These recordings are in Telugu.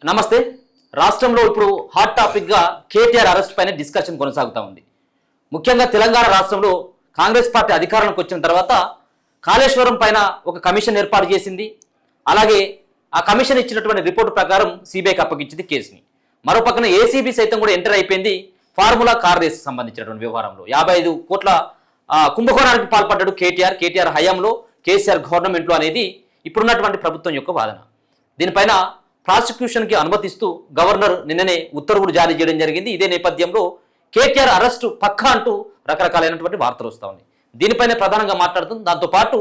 నమస్తే. రాష్ట్రంలో ఇప్పుడు హాట్ టాపిక్గా కేటీఆర్ అరెస్ట్ పైన డిస్కషన్ కొనసాగుతూ ఉంది. ముఖ్యంగా తెలంగాణ రాష్ట్రంలో కాంగ్రెస్ పార్టీ అధికారంలోకి వచ్చిన తర్వాత కాళేశ్వరం పైన ఒక కమిషన్ ఏర్పాటు చేసింది. అలాగే ఆ కమిషన్ ఇచ్చినటువంటి రిపోర్టు ప్రకారం సిబిఐకి అప్పగించింది కేసుని. మరోపక్కన ఏసీబీ సైతం కూడా ఎంటర్ అయిపోయింది ఫార్ములా కార్ రేస్ సంబంధించినటువంటి వ్యవహారంలో. 55 కోట్ల కుంభకోణానికి పాల్పడ్డాడు కేటీఆర్ హయాంలో, కేసీఆర్ గవర్నమెంట్లో అనేది ఇప్పుడున్నటువంటి ప్రభుత్వం యొక్క వాదన. దీనిపైన ప్రాసిక్యూషన్కి అనుమతిస్తూ గవర్నర్ నిన్ననే ఉత్తర్వులు జారీ చేయడం జరిగింది. ఇదే నేపథ్యంలో కేటీఆర్ అరెస్టు పక్కా అంటూ రకరకాలైనటువంటి వార్తలు వస్తూ ఉన్నాయి. దీనిపైన ప్రధానంగా మాట్లాడుతుంది. దాంతోపాటు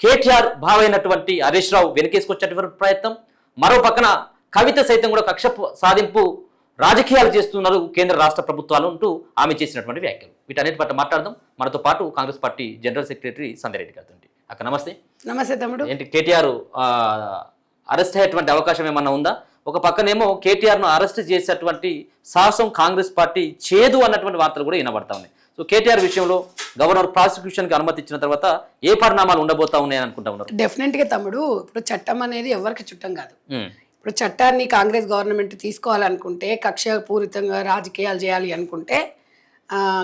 కేటీఆర్ భావైనటువంటి హరీష్ రావు వెనకేసుకొచ్చేటువంటి ప్రయత్నం, మరో పక్కన కవిత సైతం కూడా కక్ష సాధింపు రాజకీయాలు చేస్తున్నారు కేంద్ర రాష్ట్ర ప్రభుత్వాలు అంటూ ఆమె చేసినటువంటి వ్యాఖ్యలు. వీటన్నిటి పట్ల మాట్లాడదాం. మనతో పాటు Congress party general secretary Sanjay Reddy గారు. అక్క నమస్తే. నమస్తే తమ్ముడు. ఏంటి కేటీఆర్ అరెస్ట్ అయ్యేటువంటి అవకాశం ఏమన్నా ఉందా? ఒక పక్కనేమో కేటీఆర్ను అరెస్ట్ చేసేటువంటి సాహసం కాంగ్రెస్ పార్టీ చేదు అన్నటువంటి వార్తలు కూడా వినబడతా ఉన్నాయి. సో కేటీఆర్ విషయంలో గవర్నర్ ప్రాసిక్యూషన్కి అనుమతి ఇచ్చిన తర్వాత ఏ పరిణామాలు ఉండబోతా ఉన్నాయని అనుకుంటా ఉన్నారు? డెఫినెట్గా తమ్ముడు, ఇప్పుడు చట్టం అనేది ఎవరికి చుట్టం కాదు. ఇప్పుడు చట్టాన్ని కాంగ్రెస్ గవర్నమెంట్ తీసుకోవాలనుకుంటే, కక్షపూరితంగా రాజకీయాలు చేయాలి అనుకుంటే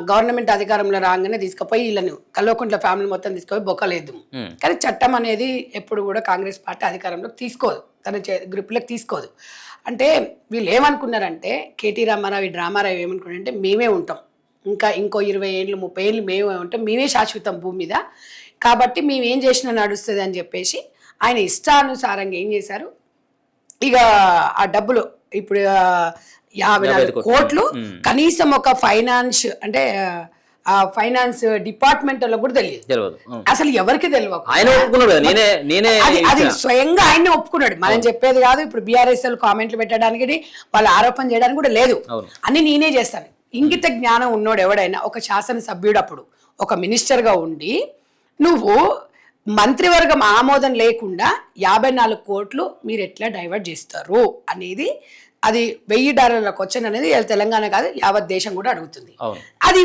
గవర్నమెంట్ అధికారంలో రాగానే తీసుకుపోయి వీళ్ళను కల్వకుంట్ల ఫ్యామిలీ మొత్తం తీసుకుపోయి బొక్కలేదు. కానీ చట్టం అనేది ఎప్పుడు కూడా కాంగ్రెస్ పార్టీ అధికారంలోకి తీసుకోదు, తన గ్రిప్లోకి తీసుకోదు. అంటే వీళ్ళు ఏమనుకున్నారంటే, కేటీ రామారావు డ్రామారావు ఏమనుకున్నారంటే, మేమే ఉంటాం, ఇంకో 20 ఏళ్ళు 30 ఏళ్ళు మేమే ఉంటాం, మేమే శాశ్వతం భూమి మీద, కాబట్టి మేము ఏం చేసినా నడుస్తుంది అని చెప్పేసి ఆయన ఇష్టానుసారంగా ఏం చేశారు, ఇక ఆ డబ్బులు ఇప్పుడు 54 కోట్లు కనీసం ఒక ఫైనాన్స్ అంటే ఆ ఫైనాన్స్ డిపార్ట్మెంట్ వాళ్ళకి కూడా తెలియదు, అసలు ఎవరికి తెలియదు. అది స్వయంగా ఆయనే ఒప్పుకున్నాడు. మనం చెప్పేది కాదు. ఇప్పుడు బీఆర్ఎస్ కామెంట్లు పెట్టడానికి, వాళ్ళు ఆరోపణ చేయడానికి కూడా లేదు, అన్ని నేనే చేస్తాను. ఇంగిత జ్ఞానం ఉన్నోడు ఎవడైనా, ఒక శాసనసభ్యుడు అప్పుడు ఒక మినిస్టర్గా ఉండి నువ్వు మంత్రివర్గం ఆమోదం లేకుండా 54 కోట్లు మీరు ఎట్లా డైవర్ట్ చేస్తారు అనేది, అది $1000 క్వశ్చన్ అనేది తెలంగాణ కాదు యావత్ దేశం కూడా అడుగుతుంది. అది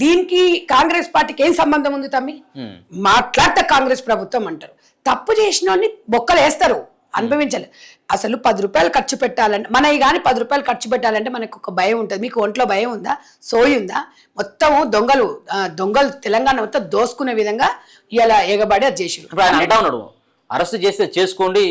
దీనికి కాంగ్రెస్ పార్టీకి ఏం సంబంధం ఉంది తమ్మి? మాట్లాడతా కాంగ్రెస్ ప్రభుత్వం అంటారు. తప్పు చేసిన వాడిని బొక్కలు వేస్తారు, అనుభవించాలి. అసలు 10 రూపాయలు ఖర్చు పెట్టాలంటే, మనవి కానీ 10 రూపాయలు ఖర్చు పెట్టాలంటే మనకు ఒక భయం ఉంటుంది. మీకు ఒంట్లో భయం ఉందా? సోయి ఉందా? మొత్తం దొంగలు తెలంగాణ మొత్తం దోసుకునే విధంగా ఇలా ఎగబడి అది చేసి అరెస్ట్ చేస్తే చేసుకోండి.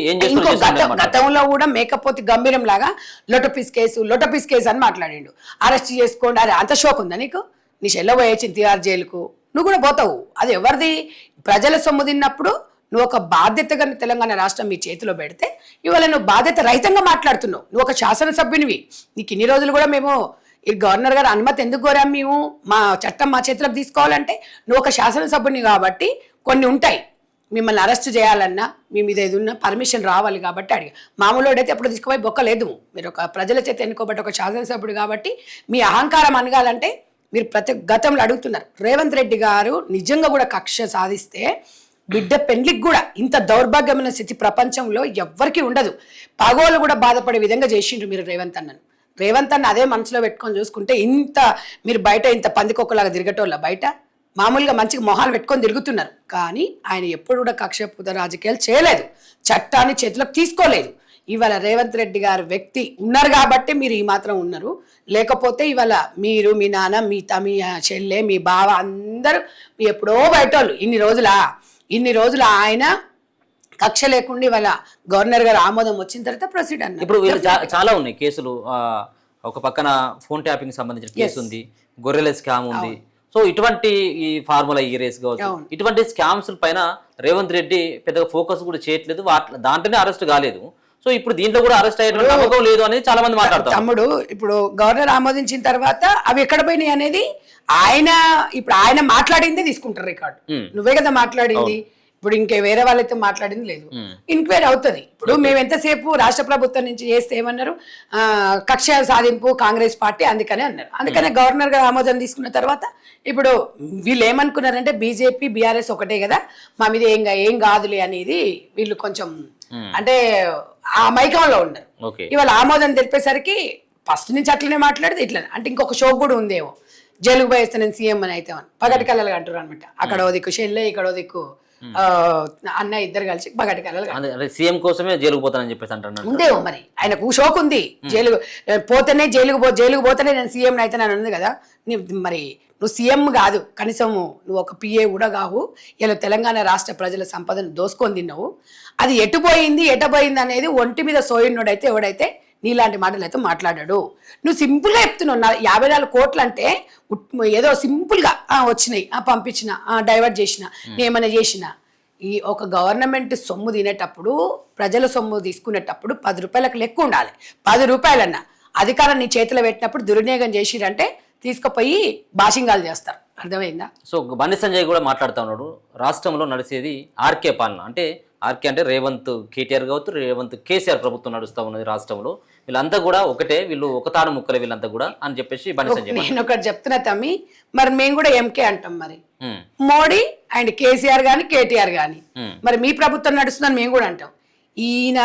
గతంలో కూడా మేకపోతే గంభీరం లాగా లొటపీస్ కేసు అని మాట్లాడిండు. అరెస్ట్ చేసుకోండి, అది అంత షోక్ ఉందా నీకు? నీ చెల్ల పోయేచ్చింది తిహార్ జైలుకు, నువ్వు కూడా పోతావు. అది ఎవరిది? ప్రజల సొమ్ము తిన్నప్పుడు నువ్వు ఒక బాధ్యతగా తెలంగాణ రాష్ట్రం మీ చేతిలో పెడితే ఇవాళ నువ్వు బాధ్యత రహితంగా మాట్లాడుతున్నావు. నువ్వు ఒక శాసనసభ్యునివి. నీకు ఇన్ని రోజులు కూడా మేము ఈ గవర్నర్ గారు అనుమతి ఎందుకు కోరాం, మేము మా చట్టం మా చేతిలోకి తీసుకోవాలంటే నువ్వు ఒక శాసనసభ్యుని కాబట్టి కొన్ని ఉంటాయి, మిమ్మల్ని అరెస్ట్ చేయాలన్నా మీ మీద ఏదన్నా పర్మిషన్ రావాలి కాబట్టి అడిగా. మామూలు అయితే ఎప్పుడు తీసుకుపోయి బొక్కలేదు. మీరు ఒక ప్రజల చేత ఎన్నుకోబట్టి ఒక శాసనసభ్యుడు కాబట్టి మీ అహంకారం అనగాలంటే మీరు ప్రతి గతంలో అడుగుతున్నారు. రేవంత్ రెడ్డి గారు నిజంగా కూడా కక్ష సాధిస్తే బిడ్డ పెండ్లికి కూడా ఇంత దౌర్భాగ్యమైన స్థితి ప్రపంచంలో ఎవ్వరికీ ఉండదు. పగోళ్ళు కూడా బాధపడే విధంగా చేసిండ్రు మీరు రేవంత్ అన్న అదే మనసులో పెట్టుకొని చూసుకుంటే ఇంత మీరు బయట ఇంత పందికొక్కలాగా తిరగటోళ్ళ బయట మామూలుగా మంచిగా మొహాలు పెట్టుకొని తిరుగుతున్నారు. కానీ ఆయన ఎప్పుడు కూడా కక్షపూరిత రాజకీయాలు చేయలేదు, చట్టాన్ని చేతిలోకి తీసుకోలేదు. ఇవాళ రేవంత్ రెడ్డి గారు వ్యక్తి ఉన్నారు కాబట్టి మీరు ఈ మాత్రం ఉన్నారు. లేకపోతే ఇవాళ మీరు, మీ నాన్న, మీ చెల్లె, మీ బావ అందరూ ఎప్పుడో బయటోళ్ళు. ఇన్ని రోజులు ఆయన కక్ష లేకుండా ఇవాళ గవర్నర్ గారు ఆమోదం వచ్చిన తర్వాత ప్రొసీడ్ అన్నారు. ఇప్పుడు చాలా ఉన్నాయి కేసులు. ఒక పక్కన ఫోన్ ట్యాపింగ్ సంబంధించిన కేసు ఉంది, గొర్రెల స్కామ్ ఉంది. సో ఇటువంటి ఈ ఫార్ములా ఈ రేస్ కావచ్చు, ఇటువంటి స్కామ్స్ పైన రేవంత్ రెడ్డి పెద్దగా ఫోకస్ కూడా చేయట్లేదు. దాంట్లోనే అరెస్ట్ కాలేదు. సో ఇప్పుడు దీంట్లో కూడా అరెస్ట్ అయ్యేటువంటి నమ్మకం లేదు అనేది చాలా మంది మాట్లాడతారు. తమ్ముడు, ఇప్పుడు గవర్నర్ ఆమోదించిన తర్వాత అవి ఎక్కడ పోయినాయి అనేది ఇప్పుడు ఆయన మాట్లాడిందే తీసుకుంటారు రికార్డు. నువ్వే కదా మాట్లాడింది. ఇప్పుడు ఇంకే వేరే వాళ్ళైతే మాట్లాడింది లేదు. ఎంక్వైరీ అవుతుంది. ఇప్పుడు మేము ఎంతసేపు రాష్ట్ర ప్రభుత్వం నుంచి చేస్తే ఏమన్నారు, కక్ష సాధింపు కాంగ్రెస్ పార్టీ అందుకనే అన్నారు. అందుకనే గవర్నర్ గారు ఆమోదం తీసుకున్న తర్వాత ఇప్పుడు వీళ్ళు ఏమనుకున్నారంటే బీజేపీ బీఆర్ఎస్ ఒకటే కదా, మా మీద ఏం కాదులే అనేది వీళ్ళు కొంచెం అంటే ఆ మైకంలో ఉన్నారు. ఇవాళ ఆమోదం తెలిపేసరికి ఫస్ట్ నుంచి అట్లనే మాట్లాడేది ఇట్లా అంటే ఇంకొక షో కూడా ఉందేమో. జైలుకు పోయేస్తే నేను సీఎం అని అయితే పగటి కళలు అంటారు అనమాట. అక్కడ ఓ దిక్కు షెల్లె, ఇక్కడ ఓ దిక్కు అన్న ఇద్దరు కలిసి పగటి కళలు సీఎం కోసమే జైలుకు పోతానని చెప్పేసి అంటున్నాను. ఉందేమో మరి ఆయనకు షోక్ ఉంది. జైలు పోతేనే జైలుకు పోతేనే నేను సీఎం అయితే అని ఉంది కదా. మరి నువ్వు సీఎం కాదు, కనీసం నువ్వు ఒక పిఏ కూడా కావు. ఇలా తెలంగాణ రాష్ట్ర ప్రజల సంపదను దోసుకొని తిన్నావు. అది ఎటపోయింది అనేది ఒంటి మీద సోయినోడైతే ఎవడైతే నీలాంటి మాటలు అయితే మాట్లాడాడు. నువ్వు సింపుల్గా చెప్తున్నావు 54 కోట్లు అంటే ఏదో సింపుల్గా వచ్చినాయి, పంపించిన, డైవర్ట్ చేసిన, ఏమైనా చేసిన. ఈ ఒక గవర్నమెంట్ సొమ్ము తినేటప్పుడు, ప్రజల సొమ్ము తీసుకునేటప్పుడు 10 రూపాయలకు లెక్క ఉండాలి. 10 రూపాయలన్నా అధికారం నీ చేతిలో పెట్టినప్పుడు దుర్వినియోగం చేసిరంటే తీసుకుపోయి బాషింగాలు చేస్తారు. అర్థమైందా? సో బండి సంజయ్ కూడా మాట్లాడుతూ ఉన్నాడు, రాష్ట్రంలో నడిచేది ఆర్కే పాలన. అంటే ఆర్కే అంటే రేవంత్ కేటీఆర్ కావచ్చు, రేవంత్ కేసీఆర్ ప్రభుత్వం నడుస్తూ ఉన్నది రాష్ట్రంలో. వీళ్ళంతా కూడా ఒకటే, వీళ్ళు ఒక తాను ముక్కలే వీళ్ళంతా కూడా అని చెప్పేసి బండి సంజయ్. నేను ఒకటి చెప్తున్నా తమ్మి, మరి మేము కూడా ఎంకే అంటాం. మరి మోడీ అండ్ కేసీఆర్ గాని కేటీఆర్ గాని మరి మీ ప్రభుత్వం నడుస్తుందని మేము కూడా అంటాం. ఈయన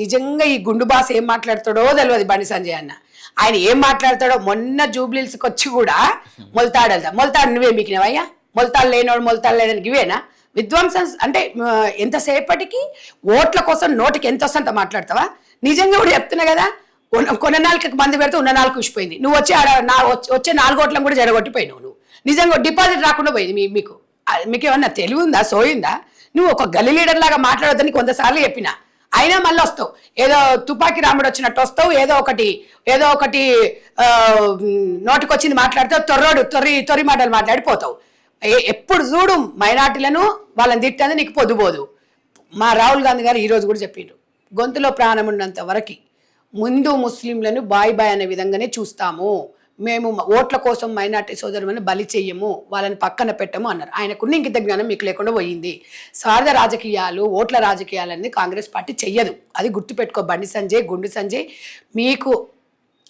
నిజంగా ఈ గుండు బాస్ ఏం మాట్లాడతాడో తెలియదు బండి సంజయ్ అన్న. ఆయన ఏం మాట్లాడతాడో మొన్న జూబ్లీల్స్కి వచ్చి కూడా మొలతాడు నువ్వే మీకినవయ్యా, మొలతాడు లేనోడు మొలతాడు లేదని ఇవేనా విధ్వంసం? అంటే ఎంతసేపటికి ఓట్ల కోసం నోటికి ఎంత వస్తుందంత మాట్లాడతావా? నిజంగా కూడా చెప్తున్నా కదా, కొన్న 4 మంది పెడితే ఉన్న 4 ఉసిపోయింది. నువ్వు వచ్చి వచ్చే 4 ఓట్లను కూడా జడగొట్టిపోయినావు. నువ్వు నిజంగా డిపాజిట్ రాకుండా పోయింది. మీకు ఏమన్నా తెలివి ఉందా, సోయిందా? నువ్వు ఒక గల్లీ లీడర్ లాగా మాట్లాడొద్దని 100 సార్లు చెప్పినా, అయినా మళ్ళీ వస్తావు. ఏదో తుపాకీ రాముడు వచ్చినట్టు వస్తావు, ఏదో ఒకటి నోటికొచ్చింది మాట్లాడితే తొర్రి మాటలు మాట్లాడిపోతావు. ఎప్పుడు చూడు మైనార్టీలను వాళ్ళని తిట్టేది నీకు పొద్దుపోదు. మా రాహుల్ గాంధీ గారు ఈరోజు కూడా చెప్పిండ్రు, గొంతులో ప్రాణం ఉన్నంత వరకు ముందు ముస్లింలను బాయ్ అనే విధంగానే చూస్తాము, మేము ఓట్ల కోసం మైనార్టీ సోదరులను బలి చెయ్యము, వాళ్ళని పక్కన పెట్టము అన్నారు. ఆయనకున్న ఇంకిత జ్ఞానం మీకు లేకుండా పోయింది. స్వార్థ రాజకీయాలు, ఓట్ల రాజకీయాలన్నీ కాంగ్రెస్ పార్టీ చెయ్యదు. అది గుర్తుపెట్టుకో బండి సంజయ్, గుండు సంజయ్. మీకు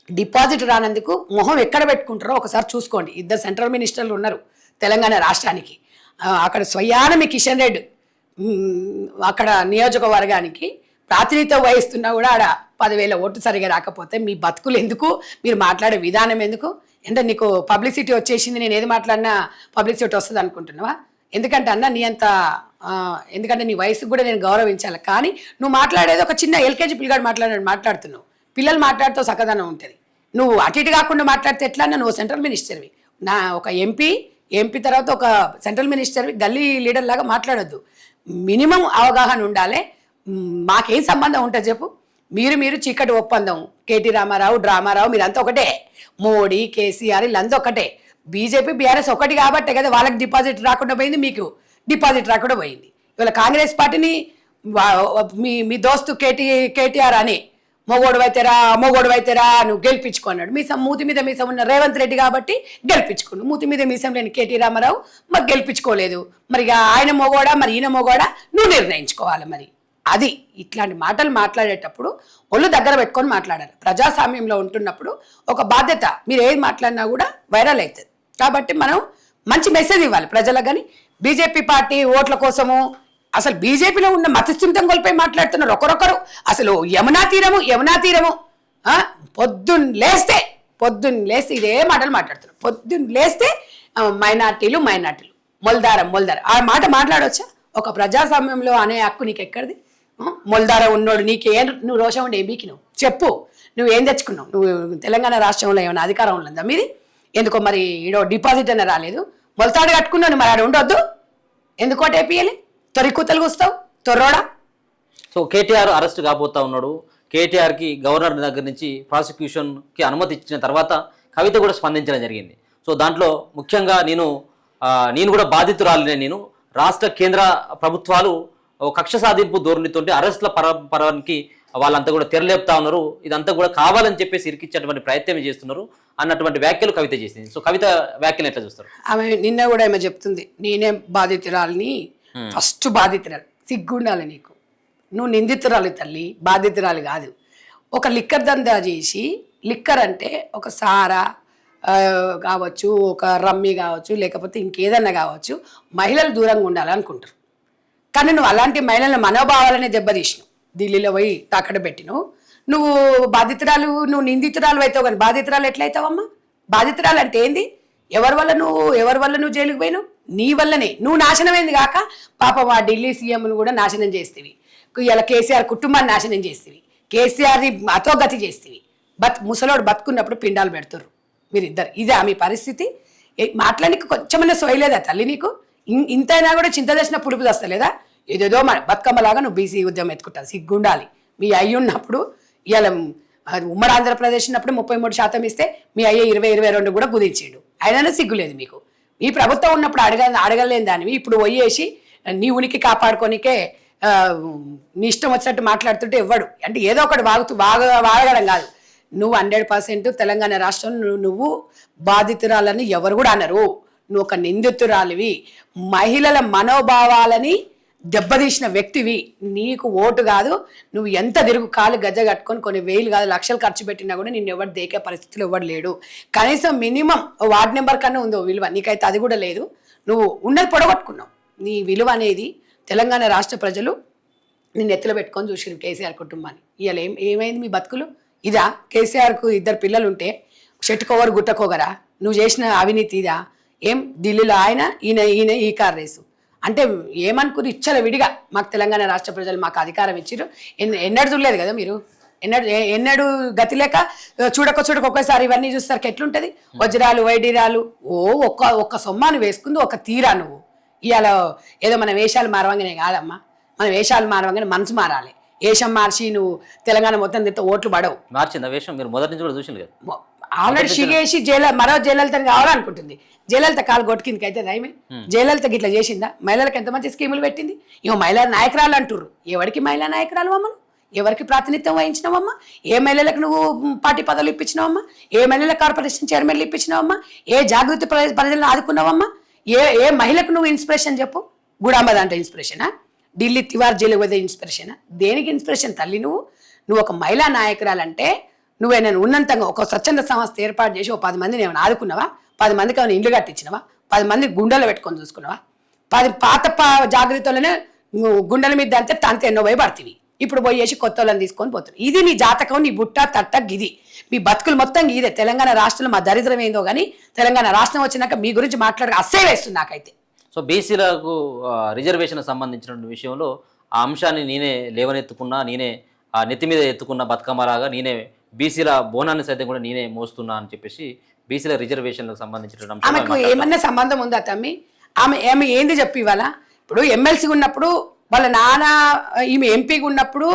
డిపాజిట్ రానందుకు మొహం ఎక్కడ పెట్టుకుంటారో ఒకసారి చూసుకోండి. 2 సెంట్రల్ మినిస్టర్లు ఉన్నారు తెలంగాణ రాష్ట్రానికి. అక్కడ స్వయానమి కిషన్ రెడ్డి అక్కడ నియోజకవర్గానికి ప్రాతినిధ్యం వహిస్తున్నా కూడా ఆడ 10,000 ఓట్లు సరిగా రాకపోతే మీ బతుకులు ఎందుకు, మీరు మాట్లాడే విధానం ఎందుకు? అంటే నీకు పబ్లిసిటీ వచ్చేసింది, నేను ఏది మాట్లాడినా పబ్లిసిటీ వస్తుంది అనుకుంటున్నావా? ఎందుకంటే అన్న నీ అంత ఎందుకంటే నీ వయసుకు కూడా నేను గౌరవించాలి. కానీ నువ్వు మాట్లాడేది ఒక చిన్న ఎల్కేజీ పిల్లగాడు మాట్లాడుతున్నావు. పిల్లలు మాట్లాడితే సకదనం ఉంటుంది. నువ్వు అటు ఇటు కాకుండా మాట్లాడితే ఎట్లా? నువ్వు సెంట్రల్ మినిస్టర్వి, ఒక ఎంపీ తర్వాత ఒక సెంట్రల్ మినిస్టర్వి, గల్లీ లీడర్ లాగా మాట్లాడొద్దు. మినిమం అవగాహన ఉండాలి. మాకేం సంబంధం ఉంటుంది చెప్పు? మీరు చీకటి ఒప్పందం, కేటీ రామారావు డ్రామారావు మీరంతా ఒకటే, మోడీ కేసీఆర్ వీళ్ళంతా ఒకటే, బీజేపీ బీఆర్ఎస్ ఒకటి కాబట్టే కదా వాళ్ళకి డిపాజిట్ రాకుండా పోయింది, మీకు డిపాజిట్ రాకుండా పోయింది. ఇవాళ కాంగ్రెస్ పార్టీని మీ దోస్తు కేటీఆర్ అని మొగోడు అయితేరా నువ్వు గెలిపించుకున్నాడు. మూతి మీద మీసం ఉన్న రేవంత్ రెడ్డి కాబట్టి గెలిపించుకున్నాడు. మూతి మీద మీసం లేని కేటీ రామారావు మరి గెలిపించుకోలేదు. మరి ఆయన మొగోడా మరి ఈయన మొగోడా నువ్వు నిర్ణయించుకోవాలి. మరి అది ఇట్లాంటి మాటలు మాట్లాడేటప్పుడు ఒళ్ళు దగ్గర పెట్టుకొని మాట్లాడాలి. ప్రజాస్వామ్యంలో ఉంటున్నప్పుడు ఒక బాధ్యత, మీరు ఏది మాట్లాడినా కూడా వైరల్ అవుతుంది. కాబట్టి మనం మంచి మెసేజ్ ఇవ్వాలి ప్రజలకు. కానీ బీజేపీ పార్టీ ఓట్ల కోసము అసలు బీజేపీలో ఉన్న మతస్థిమితం కోల్పోయి మాట్లాడుతున్నారు ఒకరొకరు. అసలు యమునా తీరము పొద్దున్న లేస్తే ఇదే మాటలు మాట్లాడుతున్నారు. పొద్దున్న లేస్తే మైనార్టీలు మొల్దారం ఆ మాట మాట్లాడవచ్చా? ఒక ప్రజాస్వామ్యంలో అనే హక్కు నీకు ఎక్కడిది? మొల్దారం ఉన్నోడు నువ్వు రోషం ఉండే బీకి నువ్వు చెప్పు, నువ్వేం తెచ్చుకున్నావు? నువ్వు తెలంగాణ రాష్ట్రంలో ఏమైనా అధికారం ఉందా మీది? ఎందుకో మరి ఈడో డిపాజిట్ అన్న రాలేదు, మొలతాడు కట్టుకున్నాను మరి ఆడ ఉండొద్దు, ఎందుకో టేపియలే తొరికూతలు కూస్తావు తొర్రోడా. సో కేటీఆర్ అరెస్ట్ కాబోతా ఉన్నాడు. కేటీఆర్కి గవర్నర్ దగ్గర నుంచి ప్రాసిక్యూషన్కి అనుమతి ఇచ్చిన తర్వాత కవిత కూడా స్పందించడం జరిగింది. సో దాంట్లో ముఖ్యంగా నేను కూడా బాధితురాలినే, నేను రాష్ట్ర కేంద్ర ప్రభుత్వాలు కక్ష సాధింపు ధోరణితో అరెస్ట్ల పరానికి వాళ్ళంతా కూడా తెరలేపుతా ఉన్నారు, ఇదంతా కూడా కావాలని చెప్పేసి ఇరికిచ్చేటువంటి ప్రయత్నం చేస్తున్నారు అన్నటువంటి వ్యాఖ్యలు కవిత చేసింది. సో కవిత వ్యాఖ్యలు ఎట్లా చూస్తారు? ఆమె నిన్న కూడా ఏమో చెప్తుంది, నేనే బాధితురాలని, ఫస్ట్ బాధితురాలు. సిగ్గుండాలి నీకు, నువ్వు నిందితురాలు తల్లి, బాధితురాలు కాదు. ఒక లిక్కర్ దందా చేసి, లిక్కర్ అంటే ఒక సారా కావచ్చు, ఒక రమ్మి కావచ్చు, లేకపోతే ఇంకేదన్నా కావచ్చు, మహిళలు దూరంగా ఉండాలనుకుంటారు. కానీ నువ్వు అలాంటి మహిళల మనోభావాలనే దెబ్బతీసినావు, ఢిల్లీలో పోయి తాకడ పెట్టినావు. నువ్వు బాధితురాలు, నువ్వు నిందితురాలు అవుతావు కానీ బాధితురాలు ఎట్లయితావమ్మా? బాధితురాలు అంటే ఏంది? ఎవరి వల్ల నువ్వు జైలుకు పోయినావు? నీ వల్లనే నువ్వు నాశనమైంది కాక పాపం ఆ ఢిల్లీ సీఎంను కూడా నాశనం చేస్తేవి, ఇలా కేసీఆర్ కుటుంబాన్ని నాశనం చేస్తేవి, కేసీఆర్ని అతోగతి చేస్తేవి. ముసలోడు బతుకున్నప్పుడు పిండాలు పెడుతుర్రు మీరిద్దరు. ఇదే మీ పరిస్థితి. మాట్లాడానికి కొంచెమన్నా సోయలేదా తల్లి నీకు? ఇంతైనా కూడా చింత చేసిన పులుపు వస్తలేదా? ఏదేదో బతుకమ్మలాగా నువ్వు బీసీ ఉద్యమం ఎత్తుకుంటావు. సిగ్గుండాలి. మీ అయ్యి ఉన్నప్పుడు ఇవాళ ఉమ్మడి ఆంధ్రప్రదేశ్ ఉన్నప్పుడు 33% ఇస్తే మీ అయ్యే 20-22 కూడా కుదించాడు. అయినా సిగ్గులేదు మీకు. ఈ ప్రభుత్వం ఉన్నప్పుడు అడగలేని దానివి ఇప్పుడు పోయేసి నీ ఉనికి కాపాడుకోనికే నీ ఇష్టం వచ్చినట్టు మాట్లాడుతుంటే ఇవ్వడు. అంటే ఏదో ఒకటి వాగడం కాదు. నువ్వు 100% తెలంగాణ రాష్ట్రం నువ్వు బాధితురాలని ఎవరు కూడా అనరు. నువ్వు ఒక నిందితురాలివి, మహిళల మనోభావాలని దెబ్బతీసిన వ్యక్తివి. నీకు ఓటు కాదు, నువ్వు ఎంత తిరుగు కాలు గజ్జ కట్టుకొని కొన్ని వేలు కాదు లక్షలు ఖర్చు పెట్టినా కూడా నిన్ను ఎవరు దేకే పరిస్థితులు ఎవరు లేడు. కనీసం మినిమం వార్డ్ నెంబర్ కన్నా ఉందో విలువ, నీకైతే అది కూడా లేదు. నువ్వు ఉన్నది పొడగొట్టుకున్నావు. నీ విలువ అనేది తెలంగాణ రాష్ట్ర ప్రజలు నిన్ను ఎత్తులో పెట్టుకొని చూసిరు కేసీఆర్ కుటుంబాన్ని. ఇవాళ ఏమైంది మీ బతుకులు? ఇదా? కేసీఆర్కు 2 పిల్లలు ఉంటే చెట్టుకోవరు గుట్టకోగరా? నువ్వు చేసిన అవినీతి ఇదా? ఏం ఢిల్లీలో ఆయన ఈయన ఈ కార్ రేసు అంటే ఏమనుకుని ఇచ్చల విడిగా మాకు తెలంగాణ రాష్ట్ర ప్రజలు మాకు అధికారం ఇచ్చిరు. ఎన్నడూ చూడలేదు కదా మీరు? ఎన్నడూ గతి లేక చూడక ఒక్కసారి ఇవన్నీ చూస్తారు ఎట్లుంటది? వజ్రాలు వైడీరాలు ఒక్క సొమ్మాను వేసుకుంది ఒక తీరా. నువ్వు ఇవాళ ఏదో మన వేషాలు మారవంగానే కాదమ్మా, మన వేషాలు మారవంగానే మనసు మారాలి. వేషం మార్చి నువ్వు తెలంగాణ మొత్తం తింటే ఓట్లు పడవు. మార్చిందా వేషం? మీరు మొదటి నుంచి కూడా చూసింది కదా. ఆల్రెడీ షిగేసి మరో జయలలితని కావాలనుకుంటుంది. జయలలిత కాలు గొట్టు కిందకి అయితే దయమే. జయలలిత గిట్లా చేసిందా? మహిళలకు ఎంతమంది స్కీములు పెట్టింది? మహిళా నాయకురాలు అంటుర్రు. ఎవరికి మహిళా నాయకురాలు అమ్మను? ఎవరికి ప్రాతినిధ్యం వహించినావమ్మా? ఏ మహిళలకు నువ్వు పార్టీ పదవులు ఇప్పించినావమ్మా? ఏ మహిళల కార్పొరేషన్ చైర్మన్లు ఇప్పించినావమ్మా? ఏ జాగృతి ప్రజలను ఆదుకున్నావమ్మా? ఏ మహిళకు నువ్వు ఇన్స్పిరేషన్ చెప్పు? గుడాంబ అంటే ఇన్స్పిరేషనా? ఢిల్లీ తివార్ జైలు పోతే ఇన్స్పిరేషనా? దేనికి ఇన్స్పిరేషన్ తల్లి? నువ్వు ఒక మహిళా నాయకురాలంటే నేను ఉన్నంతంగా ఒక స్వచ్ఛంద సంస్థ ఏర్పాటు చేసి 10 మందిని ఏమైనా ఆదుకున్నావా? 10 మందికి ఏమైనా ఇండ్లు కట్టించినవా? 10 మంది గుండెలు పెట్టుకొని చూసుకున్నావా? 10 పాత జాగ్రత్తలోనే గుండెల మీద అంతే ఎన్నో పోయి పడుతుంది. ఇప్పుడు పోయేసి కొత్త వాళ్ళని తీసుకొని పోతుంది. ఇది నీ జాతకం, నీ బుట్ట తట్ట గిది. మీ బతుకులు మొత్తం ఇదే. తెలంగాణ రాష్ట్రంలో మా దరిద్రం ఏందో కానీ తెలంగాణ రాష్ట్రం వచ్చినాక మీ గురించి మాట్లాడక అస్సే వేస్తుంది నాకైతే. సో బీసీలకు రిజర్వేషన్ సంబంధించిన విషయంలో ఆ అంశాన్ని నేనే లేవనెత్తుకున్నా, నేనే ఆ నెత్తి మీద ఎత్తుకున్న బతుకమ్మలాగా నేనే బీసీల బోనాన్ని సైతం కూడా నేనే మోస్తున్నా అని చెప్పేసి బీసీల రిజర్వేషన్లకు సంబంధించిన ఆమెకు ఏమన్నా సంబంధం ఉందా తమ్మి? ఆమె ఏంది చెప్పి ఇవాళ ఇప్పుడు ఎమ్మెల్సీ ఉన్నప్పుడు వాళ్ళ నాన్న ఈమె ఎంపీగా ఉన్నప్పుడు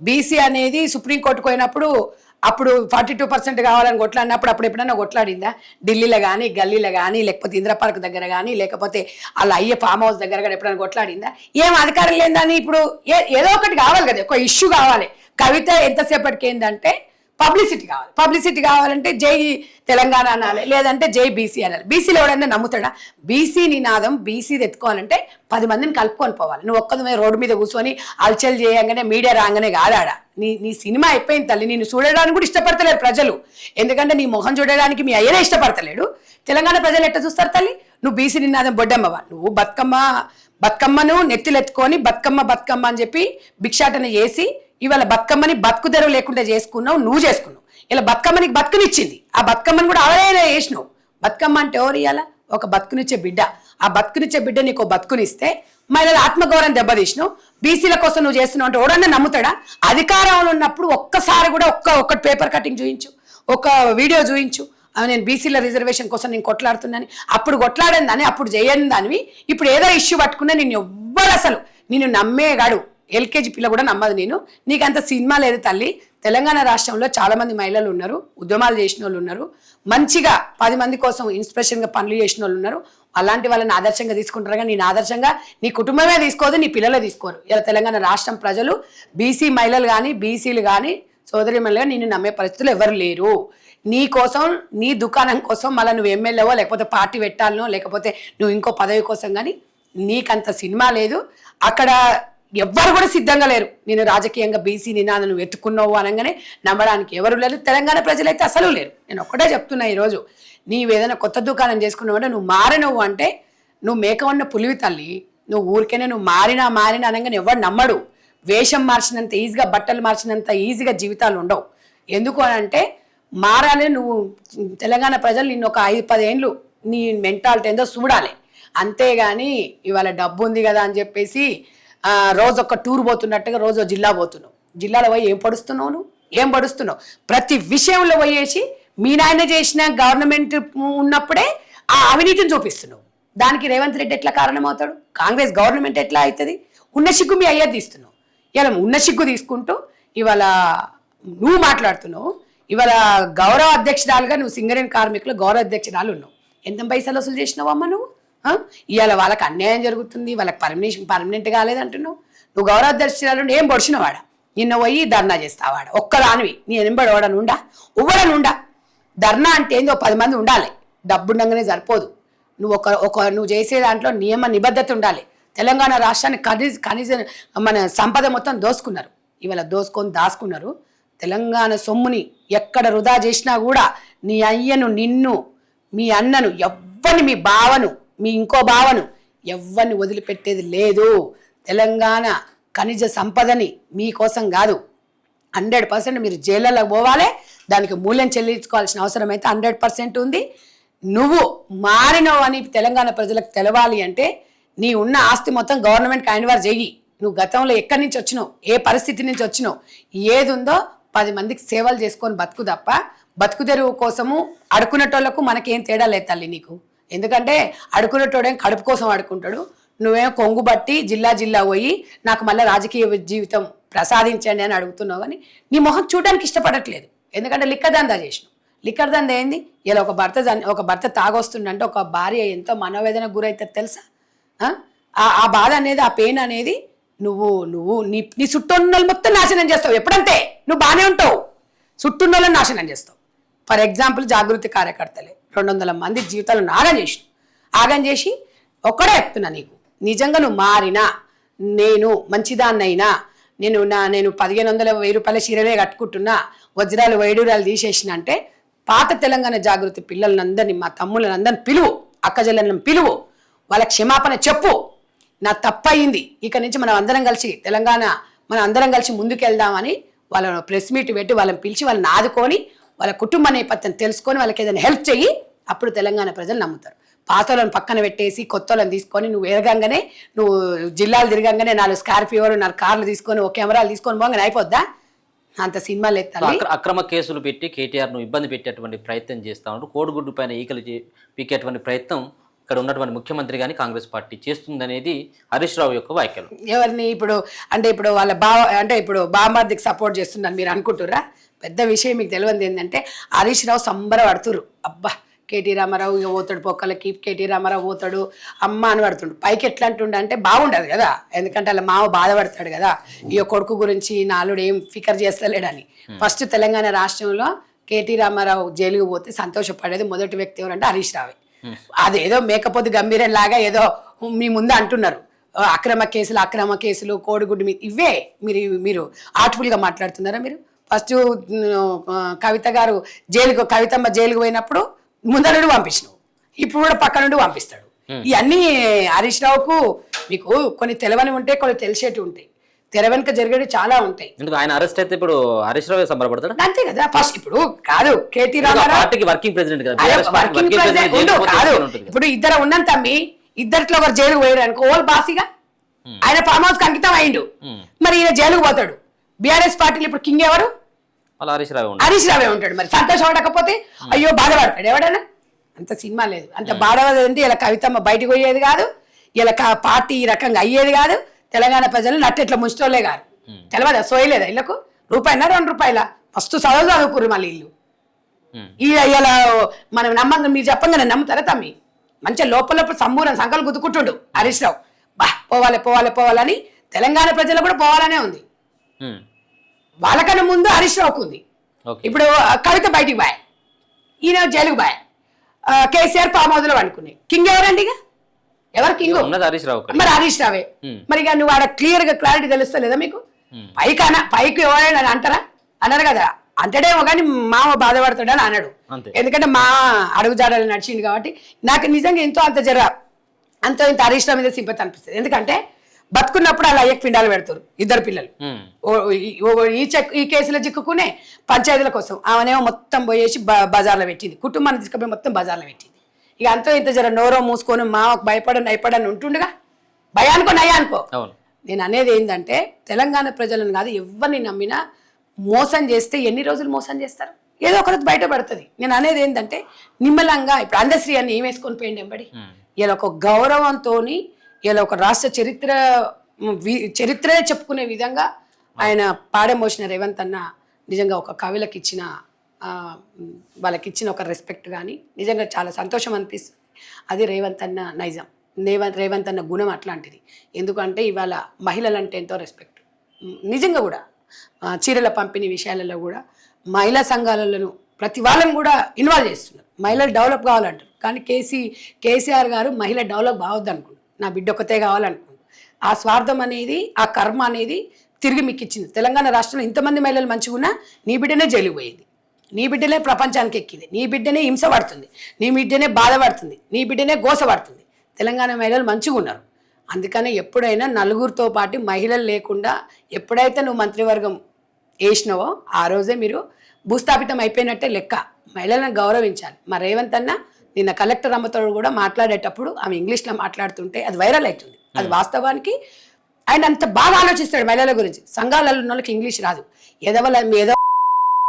బీసీ అనేది సుప్రీంకోర్టుకు పోయినప్పుడు అప్పుడు 42% కావాలని కొట్లాడినప్పుడు అప్పుడు ఎప్పుడైనా కొట్లాడిందా? ఢిల్లీలో కానీ గల్లీలో కానీ లేకపోతే ఇందిరా పార్క్ దగ్గర కానీ లేకపోతే వాళ్ళ అయ్యే ఫామ్ హౌస్ దగ్గర కానీ ఎప్పుడైనా కొట్లాడిందా? ఏం అధికారం లేదని ఇప్పుడు ఏదో ఒకటి కావాలి కదా, ఒక ఇష్యూ కావాలి. కవిత ఎంతసేపటికి ఏంటంటే పబ్లిసిటీ కావాలంటే జై తెలంగాణ అనాలి, లేదంటే జై బీసీ అనాలి. బీసీలో ఎవడన్నా నమ్ముతాడా? బీసీ నినాదం బీసీది ఎత్తుకోవాలంటే 10 మందిని కలుపుకొని పోవాలి. నువ్వు ఒక్కదమే రోడ్డు మీద కూర్చొని అల్చల్ చేయంగానే మీడియా రాగానే కాదాడా. నీ సినిమా అయిపోయింది తల్లి. నిన్ను చూడడానికి కూడా ఇష్టపడతలేరు ప్రజలు. ఎందుకంటే నీ మొహం చూడడానికి మీ అయ్యనే ఇష్టపడతలేడు. తెలంగాణ ప్రజలు ఎట్లా చూస్తారు తల్లి? నువ్వు బీసీ నినాదం బొడ్డమ్మవా? నువ్వు బతుకమ్మను నెత్తిలెత్తుకొని బతుకమ్మ అని చెప్పి భిక్షాటన చేసి ఇవాళ బతుకమ్మని బతుకు తెరువు లేకుండా నువ్వు చేసుకున్నావు. ఇలా బతుకమ్మనికి బతుకునిచ్చింది. ఆ బతుకమ్మని కూడా అవలేనే చేసినావు. బతుకమ్మ అంటే ఎవరు? ఇవాళ ఒక బతుకునిచ్చే బిడ్డ. ఆ బతుకునిచ్చే బిడ్డ నీకు బతుకునిస్తే మహిళల ఆత్మగౌరవం దెబ్బతీసినావు. బీసీల కోసం నువ్వు చేస్తున్నావు అంటే ఎవడన్నా నమ్ముతాడా? అధికారంలో ఉన్నప్పుడు ఒక్కసారి కూడా ఒక్కటి పేపర్ కటింగ్ చూయించు, ఒక వీడియో చూయించు. నేను బీసీల రిజర్వేషన్ కోసం నేను కొట్లాడుతున్నాను. అప్పుడు కొట్లాడని దాన్ని, అప్పుడు చేయని దానివి ఇప్పుడు ఏదో ఇష్యూ పట్టుకున్నా నిన్ను ఎవ్వరు అసలు నిన్ను నమ్మేగాడు. ఎల్కేజీ పిల్ల కూడా నమ్మదు. నీకు అంత సినిమా లేదు తల్లి. తెలంగాణ రాష్ట్రంలో చాలా మంది మహిళలు ఉన్నారు, ఉద్యమాలు చేసిన వాళ్ళు ఉన్నారు, మంచిగా 10 మంది కోసం ఇన్స్పిరేషన్గా పనులు చేసిన వాళ్ళు ఉన్నారు. అలాంటి వాళ్ళని ఆదర్శంగా తీసుకుంటారు. కానీ నేను ఆదర్శంగా నీ కుటుంబమే తీసుకోదు, నీ పిల్లలే తీసుకోరు. ఇలా తెలంగాణ రాష్ట్రం ప్రజలు బీసీ మహిళలు కానీ బీసీలు కానీ సోదరి మహిళగా నిన్ను నమ్మే పరిస్థితులు ఎవరు లేరు. నీ కోసం, నీ దుకాణం కోసం మళ్ళీ నువ్వు ఎమ్మెల్యేవో లేకపోతే పార్టీ పెట్టాలనో లేకపోతే నువ్వు ఇంకో పదవి కోసం కానీ నీకంత సినిమా లేదు. అక్కడ ఎవ్వరు కూడా సిద్ధంగా లేరు. నేను రాజకీయంగా బీసీ నినాదం నువ్వు ఎత్తుకున్నావు అనగానే నమ్మడానికి ఎవరు లేరు. తెలంగాణ ప్రజలైతే అసలు లేరు. నేను ఒక్కటే చెప్తున్నా, ఈరోజు నీవేదైనా కొత్త దుకాణం చేసుకున్నావు అంటే నువ్వు మారినవు అంటే నువ్వు మేక ఉన్న పులివి తల్లి. నువ్వు ఊరికేనే నువ్వు మారినా అనగానే ఎవరు నమ్మడు. వేషం మార్చినంత ఈజీగా, బట్టలు మార్చినంత ఈజీగా జీవితాలు ఉండవు. ఎందుకు అని అంటే మారాలి. నువ్వు తెలంగాణ ప్రజలు నిన్ను ఒక 5-10 ఏండ్లు నీ మెంటాలిటీ ఏందో చూడాలి. అంతేగాని ఇవాళ డబ్బు ఉంది కదా అని చెప్పేసి రోజు ఒక టూర్ పోతున్నట్టుగా రోజు జిల్లా పోతున్నావు. జిల్లాలో పోయి ఏం పడుస్తున్నావు? నువ్వు ఏం పడుస్తున్నావు? ప్రతి విషయంలో పోయేసి మీ నాయన చేసిన గవర్నమెంట్ ఉన్నప్పుడే ఆ అవినీతిని చూపిస్తున్నావు. దానికి రేవంత్ రెడ్డి ఎట్లా కారణమవుతాడు? కాంగ్రెస్ గవర్నమెంట్ ఎట్లా అవుతుంది? ఉన్న సిగ్గు మీ అయ్యా తీస్తున్నావు. ఇలా ఉన్న సిగ్గు తీసుకుంటూ ఇవాళ నువ్వు మాట్లాడుతున్నావు. ఇవాళ గౌరవ అధ్యక్షురాలుగా నువ్వు సింగరేణి కార్మికులు గౌరవ అధ్యక్షురాలు ఉన్నావు. ఎంత పైసలు వసూలు చేసినావు అమ్మ నువ్వు? ఇవాళ వాళ్ళకి అన్యాయం జరుగుతుంది, వాళ్ళకి పర్మనెంట్ కాలేదంటున్నావు. నువ్వు గౌరవ అధ్యక్షురాలు ఏం పొడిచినవాడ? నిన్న పోయి ధర్నా చేస్తావాడ ఒక్కదానివి. నీ వెనుబడి ఉవ్వడనుండా ధర్నా అంటే ఏందో 10 మంది ఉండాలి. డబ్బు ఉండగానే సరిపోదు. నువ్వు చేసే దాంట్లో నియమ నిబద్ధత ఉండాలి. తెలంగాణ రాష్ట్రాన్ని కనీస మన సంపద మొత్తం దోసుకున్నారు. ఇవాళ దాచుకున్నారు. తెలంగాణ సొమ్ముని ఎక్కడ వృధా చేసినా కూడా నీ అయ్యను, నిన్ను, మీ అన్నను, ఎవ్వని, మీ బావను, మీ ఇంకో బావను ఎవ్వరిని వదిలిపెట్టేది లేదు. తెలంగాణ ఖనిజ సంపదని మీకోసం కాదు, 100% మీరు జైళ్ళలో పోవాలి. దానికి మూల్యం చెల్లించుకోవాల్సిన అవసరం అయితే 100% ఉంది. నువ్వు మారినవు అని తెలంగాణ ప్రజలకు తెలవాలి అంటే నీ ఉన్న ఆస్తి మొత్తం గవర్నమెంట్కి హ్యాండ్ఓవర్ చెయ్యి. నువ్వు గతంలో ఎక్కడి నుంచి వచ్చినావు, ఏ పరిస్థితి నుంచి వచ్చినావు, ఏది ఉందో 10 మందికి సేవలు చేసుకొని బతుకు తప్ప బతుకు తెరువు కోసము అడుకునేటోళ్లకు మనకేం తేడా లేదు తల్లి నీకు. ఎందుకంటే అడుకునేటోడేం కడుపు కోసం అడుకుంటాడు, నువ్వేం కొంగు బట్టి జిల్లా పోయి నాకు మళ్ళీ రాజకీయ జీవితం ప్రసాదించండి అని అడుగుతున్నావు. కానీ నీ మొహం చూడడానికి ఇష్టపడట్లేదు. ఎందుకంటే లిక్కర్ దందా చేసినావు. లిక్కర్ దందా ఏంది? ఇలా ఒక భర్త తాగొస్తుండంటే ఒక భార్య ఎంతో మనోవేదనకు గురైతుంది తెలుసా? ఆ బాధ అనేది, ఆ పెయిన్ అనేది నువ్వు నీ చుట్టూ ఉన్న మొత్తం నాశనం చేస్తావు. ఎప్పుడంతే నువ్వు బాగానే ఉంటావు, చుట్టూ ఉన్న నాశనం చేస్తావు. ఫర్ ఎగ్జాంపుల్ జాగృతి కార్యకర్తలే 200 మంది జీవితాలను ఆగం చేసి ఒక్కడే చెప్తున్నా నీకు, నిజంగా నువ్వు మారినా, నేను మంచిదాన్నైనా, నేను 1500 1000 రూపాయల చీరలే కట్టుకుంటున్నా, వజ్రాలు వైడూరాలు తీసేసిన అంటే పాత తెలంగాణ జాగృతి పిల్లలందరినీ, మా తమ్ముళ్ళందరినీ పిలువు, అక్కజల్లను పిలువు, వాళ్ళ క్షమాపణ చెప్పు. నా తప్పయింది, ఇక నుంచి మనం అందరం కలిసి ముందుకెళ్దామని వాళ్ళ ప్రెస్ మీట్ పెట్టి వాళ్ళని పిలిచి వాళ్ళని ఆదుకొని వాళ్ళ కుటుంబ నేపథ్యం తెలుసుకొని వాళ్ళకి ఏదైనా హెల్ప్ చెయ్యి. అప్పుడు తెలంగాణ ప్రజలు నమ్ముతారు. పాతలను పక్కన పెట్టేసి కొత్తలను తీసుకొని నువ్వు ఎరగంగానే, నువ్వు జిల్లాలు తిరగంగానే 4 స్కార్పియోలు 4 కార్లు తీసుకొని ఒక కెమెరాలు తీసుకొని పోగానే అయిపోద్దా? అంత సినిమాలు ఎత్తాలి. అక్రమ కేసులు పెట్టి కేటీఆర్ ను ఇబ్బంది పెట్టేటువంటి ప్రయత్నం చేస్తా ఉన్నారు. కోడిగుడ్డు పైన ఈకలు పీకేటువంటి ప్రయత్నం ఇక్కడ ఉన్నటువంటి ముఖ్యమంత్రి కానీ కాంగ్రెస్ పార్టీ చేస్తుందనేది హరీష్ రావు యొక్క వ్యాఖ్యలు. ఎవరిని ఇప్పుడు వాళ్ళ బామార్దికి సపోర్ట్ చేస్తున్నారు మీరు అనుకుంటుర్రా? పెద్ద విషయం మీకు తెలియదు ఏంటంటే హరీష్ రావు సంబరపడుతురు. అబ్బా కేటీ రామారావు ఇక పోతాడు పొక్కలకి, కేటీ రామారావు పోతాడు అమ్మ అని పడుతుండు. పైకి ఎట్లా అంటుండ అంటే బాగుండదు కదా, ఎందుకంటే అలా మావ బాధపడతాడు కదా, ఈ కొడుకు గురించి నాలుడు ఏం ఫికర్ చేస్తలేడని. ఫస్ట్ తెలంగాణ రాష్ట్రంలో కేటీ రామారావు జైలుకు పోతే సంతోషపడేది మొదటి వ్యక్తి ఎవరంటే హరీష్ రావే. అదేదో మేకపోతు గంభీరం లాగా ఏదో మీ ముందు అంటున్నారు, అక్రమ కేసులు కోడిగుడ్డు ఇవే మీరు ఆర్ట్ఫుల్గా మాట్లాడుతున్నారా? మీరు ఫస్ట్ కవితమ్మ జైలుకు పోయినప్పుడు ముందర నుండి పంపించినావు, ఇప్పుడు కూడా పక్క నుండి పంపిస్తాడు. ఇవన్నీ హరీష్ రావుకు మీకు కొన్ని తెలవని ఉంటాయి, కొన్ని తెలిసేటి ఉంటాయి, తెర వెనుక జరిగేవి చాలా ఉంటాయి. ఆయన అరెస్ట్ అయితే ఇప్పుడు హరీష్ రావు సంబరపడతాడు అంతే కదా. ఫస్ట్ ఇప్పుడు కాదు కేటీ రామారావు వర్కింగ్ ప్రెసిడెంట్ కాదు, ఇప్పుడు ఇద్దరు ఉన్నాను తమ్మి, ఇద్దరిలో ఒకరు జైలుకు పోయాడు అనుకో, ఓల్ బాసిగా ఆయన ఫామ్ హౌస్ కి అంకితం అయిండు, మరి ఈయన జైలుకు పోతాడు. బీఆర్ఎస్ పార్టీలు ఇప్పుడు కింగ్ ఎవరు? హరీష్ రావే ఉంటాడు. మరి సంతోషం పడకపోతే అయ్యో బాధపడతాడు ఎవడైనా? అంత సినిమా లేదు, అంత బాధపడదంటే ఇలా కవితమ్మ బయటకు పోయేది కాదు, ఇలా పార్టీ ఈ రకంగా అయ్యేది కాదు. తెలంగాణ ప్రజలు నట్టెట్లా ముంచోలే గారు తెలవదా? సోయలేదా ఇళ్ళకు రూపాయనా 2 రూపాయల ఫస్ట్ చదువుకురు మళ్ళీ ఇల్లు. ఇలా మనం మీరు చెప్పంగానే నమ్ముతారా తమ్మి? మంచిగా లోపల సంకలు గుద్దుకుంటుండు హరీష్ రావు. పోవాలని తెలంగాణ ప్రజలు కూడా పోవాలనే ఉంది. వాళ్ళకన్నా ముందు హరీష్ రావుకు ఉంది. ఇప్పుడు కవిత బయటికి బాయ్, ఈయన జైలుకు బాయ్, కేసీఆర్ ఫామ్ హౌస్ లో అనుకున్నాయి. కింగ్ ఎవరండి? ఇక ఎవరు కింగ్? మరి హరీష్ రావే. మరి ఇక నువ్వు ఆడ క్లారిటీ తెలుస్తలేదా మీకు? పైకి ఎవరైనా అంటారా? అన్నారు కదా, అంతడేమో కానీ మామ బాధపడతాడని అన్నాడు. ఎందుకంటే మా అడుగుజాడలు నడిచింది కాబట్టి నాకు నిజంగా అంత ఇంత హరీష్ రావు మీద సింపతి అనిపిస్తుంది. ఎందుకంటే బతుకున్నప్పుడు అలా అయ్యకు పిండాలు పెడతారు ఇద్దరు పిల్లలు. ఈ కేసులో చిక్కుకునే పంచాయతీల కోసం ఆమెనేమో మొత్తం పోయేసి బజార్లో పెట్టింది, కుటుంబాన్ని తీసుకుపోయి మొత్తం బజార్లో పెట్టింది. ఇక అంతో ఇంత జర నోరో మూసుకొని మాకు భయపడని అయిపడని ఉంటుండగా భయానికో నయ్యానుకో. అవును. నేను అనేది ఏంటంటే తెలంగాణ ప్రజలను కాదు ఎవరిని నమ్మినా మోసం చేస్తే ఎన్ని రోజులు మోసం చేస్తారు, ఏదో ఒకరోజు బయటపడుతుంది. నేను అనేది ఏంటంటే నిమ్మలంగా ఇప్పుడు అందశ్రీ అని ఏం వేసుకొని పోయింది ఎంబడి, ఇలా ఒక గౌరవంతో ఇలా ఒక రాష్ట్ర చరిత్రే చెప్పుకునే విధంగా ఆయన పాడే మోసిన రేవంత్ అన్న నిజంగా ఒక కవులకు ఇచ్చిన వాళ్ళకి ఇచ్చిన ఒక రెస్పెక్ట్ కానీ నిజంగా చాలా సంతోషం అనిపిస్తుంది. అది రేవంత్ అన్న నైజం, రేవంత్ అన్న గుణం అట్లాంటిది. ఎందుకంటే ఇవాళ మహిళలంటే ఎంతో రెస్పెక్ట్. నిజంగా కూడా చీరల పంపిణీ విషయాలలో కూడా మహిళా సంఘాలను ప్రతి వాళ్ళని కూడా ఇన్వాల్వ్ చేస్తున్నారు. మహిళలు డెవలప్ కావాలంటారు, కానీ కేసీఆర్ గారు మహిళ డెవలప్ కావద్దు అనుకుంటు, నా బిడ్డ ఒకతే కావాలనుకుంటు. ఆ స్వార్థం అనేది, ఆ కర్మ అనేది తిరిగి మీకు ఇచ్చింది. తెలంగాణ రాష్ట్రంలో ఇంతమంది మహిళలు మంచిగా ఉన్నా నీ బిడ్డనే జైలుకు పోయింది, నీ బిడ్డనే ప్రపంచానికి ఎక్కింది, నీ బిడ్డనే హింస పడుతుంది, నీ బిడ్డనే బాధపడుతుంది, నీ బిడ్డనే గోసపడుతుంది. తెలంగాణ మహిళలు మంచిగా ఉన్నారు. అందుకనే ఎప్పుడైనా నలుగురితో పాటు మహిళలు లేకుండా ఎప్పుడైతే నువ్వు మంత్రివర్గం వేసినావో ఆ రోజే మీరు భూస్థాపితం అయిపోయినట్టే లెక్క. మహిళలను గౌరవించాలి. మా రేవంత్ అన్న నిన్న కలెక్టర్ అమ్మతో కూడా మాట్లాడేటప్పుడు ఆమె ఇంగ్లీష్లో మాట్లాడుతుంటే అది వైరల్ అవుతుంది. అది వాస్తవానికి ఆయన అంత బాగా ఆలోచిస్తాడు మహిళల గురించి. సంఘాలలో ఉన్న వాళ్ళకి ఇంగ్లీష్ రాదు, ఏదో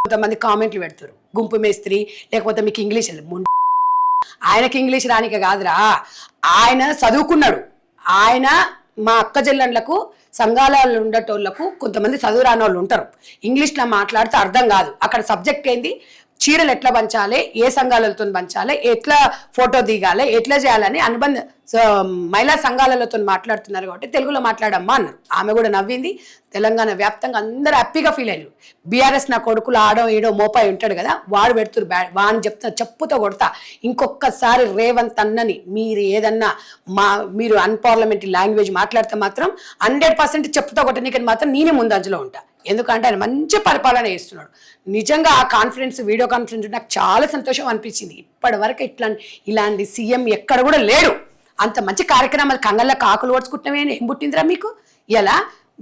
కొంతమంది కామెంట్లు పెడతారు, గుంపు మేస్త్రి లేకపోతే మీకు ఇంగ్లీష్ ఆయనకి ఇంగ్లీష్ రానిక కాదురా, ఆయన చదువుకున్నాడు. ఆయన మా అక్క చెల్లెళ్ళకు సంఘాలలో ఉండేటోళ్లకు కొంతమంది చదువు రాని వాళ్ళు ఉంటారు, ఇంగ్లీష్లో మాట్లాడితే అర్థం కాదు. అక్కడ సబ్జెక్ట్ ఏంది, చీరలు ఎట్లా పంచాలి, ఏ సంఘాలతో పంచాలి, ఎట్లా ఫోటో దిగాలి, ఎట్లా చేయాలని మహిళా సంఘాలతో మాట్లాడుతున్నారు కాబట్టి తెలుగులో మాట్లాడమ్మా అన్నారు. ఆమె కూడా నవ్వింది. తెలంగాణ వ్యాప్తంగా అందరూ హ్యాపీగా ఫీల్ అయ్యారు. బీఆర్ఎస్ నా కొడుకులు ఆడో ఏడో మోపాయి ఉంటాడు కదా, వాడు పెడుతురు వాడిని చెప్పుతో కొడతా. ఇంకొకసారి రేవంత్ అన్నని మీరు ఏదన్నా మీరు అన్పార్లమెంటరీ లాంగ్వేజ్ మాట్లాడితే మాత్రం 100% చెప్పుతో కొట్టనీకి మాత్రం నేనే ముందంజలో ఉంటా. ఎందుకంటే ఆయన మంచి పరిపాలన చేస్తున్నాడు. నిజంగా ఆ కాన్ఫరెన్స్, వీడియో కాన్ఫరెన్స్ నాకు చాలా సంతోషం అనిపించింది. ఇప్పటి వరకు ఇలాంటి సీఎం ఎక్కడ కూడా లేడు. అంత మంచి కార్యక్రమాలు కంగల్లో కాకులు ఓడ్చుకుంటున్నామే, ఏం పుట్టిందిరా మీకు? ఇలా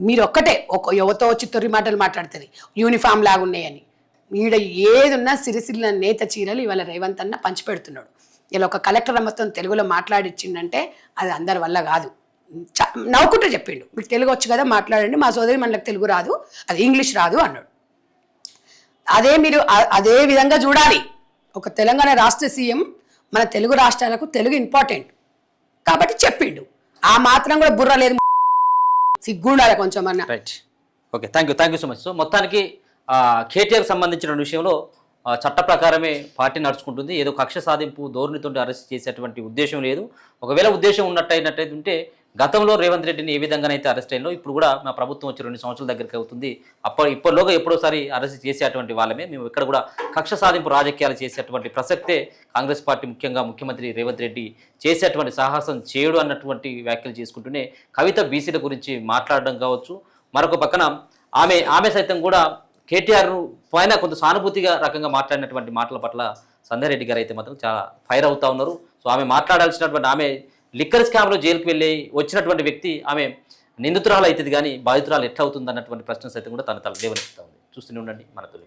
మీరు ఒక్కటే ఒక యువత వచ్చి తొరి మాటలు మాట్లాడుతుంది, యూనిఫామ్ లాగా ఉన్నాయని. ఈడ ఏదున్నా సిరిసిల్ల నేత చీరలు ఇవాళ రేవంత్ అన్న పంచిపెడుతున్నాడు. ఇలా ఒక కలెక్టర్ అమ్మతో తెలుగులో మాట్లాడిచ్చిండంటే అది అందరి వల్ల కాదు. నవ్వుకుంటూ చెప్పిండు, మీకు తెలుగు వచ్చు కదా మాట్లాడండి, మా సోదరి మనకు తెలుగు రాదు, అది ఇంగ్లీష్ రాదు అన్నాడు. మీరు అదే విధంగా చూడాలి. ఒక తెలంగాణ రాష్ట్ర సీఎం మన తెలుగు రాష్ట్రాలకు తెలుగు ఇంపార్టెంట్ కాబట్టి చెప్పిండు. ఆ మాత్రం కూడా బుర్ర లేదు, సిగ్గుండాలి కొంచెం అన్న. Right, okay, thank you so much. So మొత్తానికి కేటీఆర్ సంబంధించిన విషయంలో చట్ట ప్రకారమే పార్టీ నడుచుకుంటుంది. ఏదో కక్ష సాధింపు ధోరణితో అరెస్ట్ చేసేటువంటి ఉద్దేశం లేదు. ఒకవేళ ఉద్దేశం ఉన్నట్టయితే ఉంటే గతంలో రేవంత్ రెడ్డిని ఏ విధంగానైతే అరెస్ట్ అయినో ఇప్పుడు కూడా మా ప్రభుత్వం వచ్చి 2 సంవత్సరాల దగ్గరికి అవుతుంది. ఇప్పటిలోగా ఎప్పుడోసారి అరెస్ట్ చేసేటువంటి వాళ్ళమే. మేము ఇక్కడ కూడా కక్ష సాధింపు రాజకీయాలు చేసేటువంటి ప్రసక్తే కాంగ్రెస్ పార్టీ, ముఖ్యంగా ముఖ్యమంత్రి రేవంత్ రెడ్డి చేసేటువంటి సాహసం చేయడు అన్నటువంటి వ్యాఖ్యలు చేసుకుంటూనే కవిత బీసీల గురించి మాట్లాడడం కావచ్చు. మరొక పక్కన ఆమె సైతం కూడా కేటీఆర్ పైన కొంత సానుభూతిగా రకంగా మాట్లాడినటువంటి మాటల పట్ల సంధ్యారెడ్డి గారు అయితే మాత్రం చాలా ఫైర్ అవుతా ఉన్నారు. సో ఆమె మాట్లాడాల్సినటువంటి, ఆమె లిక్కర్ స్కామ్లో జైలుకి వెళ్ళి వచ్చినటువంటి వ్యక్తి ఆమె నిందితురాలు అవుతుంది కానీ బాధితురాలు ఎట్లా అవుతుంది అన్నటువంటి ప్రశ్న సైతం కూడా తన లేవనెత్తుతా ఉంది. చూస్తూనే ఉండండి మన తొలి.